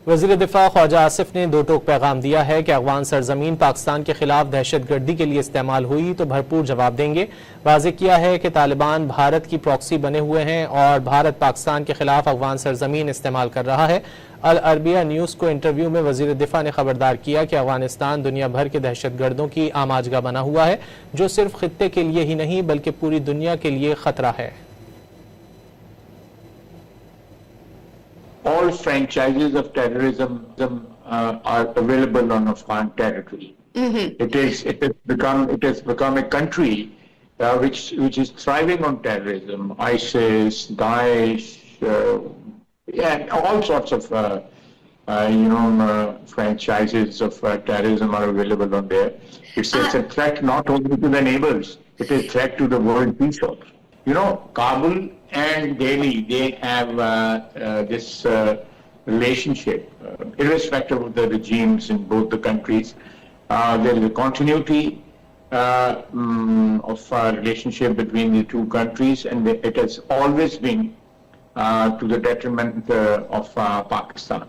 वज़ीर दिफा ख्वाजा आसिफ ने दो टोक पैगाम दिया है कि अफगान सरजमीन पाकिस्तान के खिलाफ दहशत गर्दी के लिए इस्तेमाल हुई तो भरपूर जवाब देंगे। वाज़ेह किया है कि तालिबान भारत की प्रॉक्सी बने हुए हैं और भारत पाकिस्तान के खिलाफ अफगान सरजमीन इस्तेमाल कर रहा है। अल अरबिया न्यूज़ को इंटरव्यू में वज़ीर दिफा ने खबरदार किया कि अफगानिस्तान दुनिया भर के दहशत गर्दों की आमाजगा बना हुआ है, जो सिर्फ खित्ते के लिए ही नहीं बल्कि पूरी दुनिया के लिए खतरा है। All franchises of terrorism are available on Afghan territory. It has become a country which is thriving on terrorism. ISIS, Daesh, and all sorts of franchises of terrorism are available on there. It's a threat not only to the neighbors; it is a threat to the world peace also. Kabul and Delhi, they have this relationship, irrespective of the regimes in both the countries. There is a continuity of relationship between the two countries, and it has always been to the detriment of Pakistan.